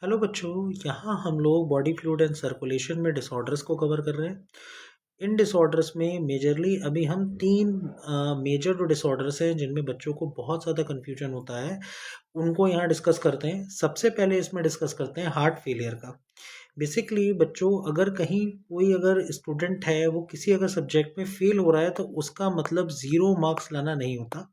Hello बच्चों, यहाँ हम लोग बॉडी फ्लूइड एंड सर्कुलेशन में डिसऑर्डर्स को कवर कर रहे हैं। इन डिसऑर्डर्स में मेजरली अभी हम तीन मेजर जो डिसऑर्डर्स हैं जिनमें बच्चों को बहुत ज़्यादा कन्फ्यूजन होता है, उनको यहाँ डिस्कस करते हैं। सबसे पहले इसमें डिस्कस करते हैं हार्ट फेलियर का। बेसिकली बच्चों, अगर कहीं कोई अगर स्टूडेंट है वो किसी अगर सब्जेक्ट में फेल हो रहा है तो उसका मतलब ज़ीरो मार्क्स लाना नहीं होता।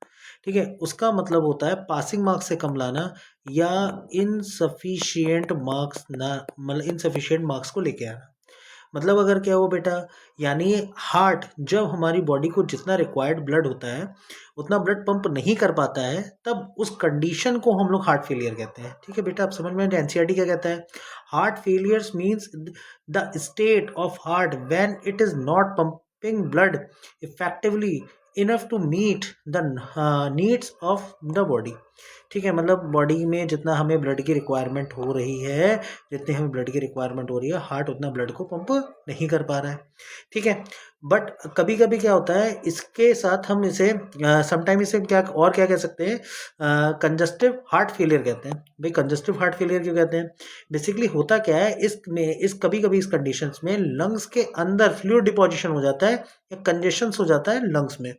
ठीक है, उसका मतलब होता है पासिंग मार्क्स से कम लाना या इनसफिशिएंट मार्क्स ना, मतलब इनसफिशिएंट मार्क्स को लेके आना। मतलब अगर क्या हो बेटा, यानी हार्ट जब हमारी बॉडी को जितना रिक्वायर्ड ब्लड होता है उतना ब्लड पंप नहीं कर पाता है, तब उस कंडीशन को हम लोग हार्ट फेलियर कहते हैं। ठीक है बेटा, आप समझ में आए एनसीईआरटी क्या कहता है। Heart failures means the state of heart when it is not pumping blood effectively enough to meet the needs of the body. ठीक है, मतलब बॉडी में जितना हमें ब्लड की रिक्वायरमेंट हो रही है, जितनी हमें ब्लड की रिक्वायरमेंट हो रही है, हार्ट उतना ब्लड को पंप नहीं कर पा रहा है। ठीक है, बट कभी कभी क्या होता है, इसके साथ हम इसे समटाइम इसे क्या कह सकते हैं, कंजस्टिव हार्ट फेलियर कहते हैं। भाई कंजस्टिव हार्ट फेलियर क्यों कहते हैं? बेसिकली होता क्या है, इस कभी कभी इस कंडीशंस में लंग्स के अंदर फ्लूइड डिपोजिशन हो जाता है या कंजेशंस हो जाता है लंग्स में।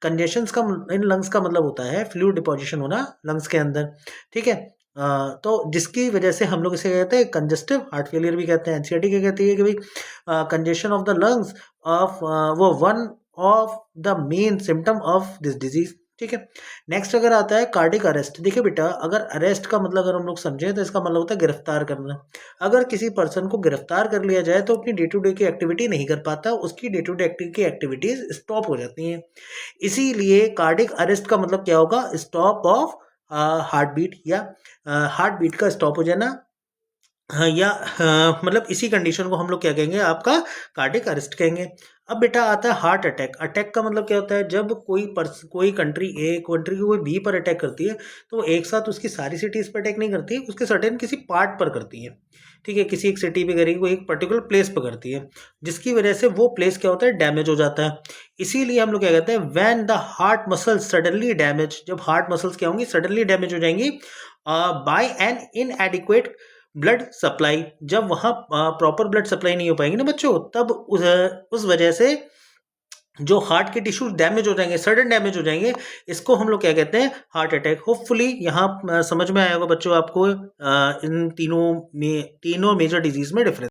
कंजेशंस का इन लंग्स का मतलब होता है फ्लूइड डिपोजिशन होना लंग्स के अंदर। ठीक है, तो जिसकी वजह से हम लोग इसे कहते हैं कंजस्टिव हार्ट फेलियर भी कहते हैं। एनसीईआरटी क्या कहती है कि भाई congestion of the lungs of वो one of the main symptom of this disease. ठीक है, नेक्स्ट अगर आता है कार्डिक अरेस्ट। देखिए बेटा, अगर अरेस्ट का मतलब अगर हम लोग समझें तो इसका मतलब होता है गिरफ्तार करना। अगर किसी पर्सन को गिरफ्तार कर लिया जाए तो अपनी डे टू डे की एक्टिविटी नहीं कर पाता, उसकी डे टू डे की एक्टिविटीज स्टॉप हो जाती हैं। इसीलिए कार्डिक अरेस्ट का मतलब क्या होगा, स्टॉप ऑफ हार्ट बीट या हार्ट बीट का स्टॉप हो जाना। हाँ, या मतलब इसी कंडीशन को हम लोग क्या कहेंगे, आपका कार्डिक अरेस्ट कहेंगे। अब बेटा आता है हार्ट अटैक। अटैक का मतलब क्या होता है, जब कोई कंट्री ए कंट्री कोई बी पर अटैक करती है तो वो एक साथ उसकी सारी सिटीज़ पर अटैक नहीं करती, उसके सर्टेन किसी पार्ट पर करती है। ठीक है, किसी एक सिटी पे करेगी, कोई एक पर्टिकुलर प्लेस पर करती है, जिसकी वजह से वो प्लेस क्या होता है, डैमेज हो जाता है। इसीलिए हम लोग क्या कहते हैं, when the heart muscles suddenly damage, जब हार्ट मसल्स क्या होंगी, सडनली डैमेज हो जाएंगी by an inadequate blood supply. जब वहाँ प्रॉपर ब्लड सप्लाई नहीं हो पाएंगे ना बच्चों, तब उस वजह से जो हार्ट के टिश्यूज डैमेज हो जाएंगे, सडन डैमेज हो जाएंगे, इसको हम लोग क्या कहते हैं, हार्ट अटैक। होपफुली यहाँ समझ में आया होगा बच्चों आपको इन तीनों मेजर डिजीज में डिफरेंस।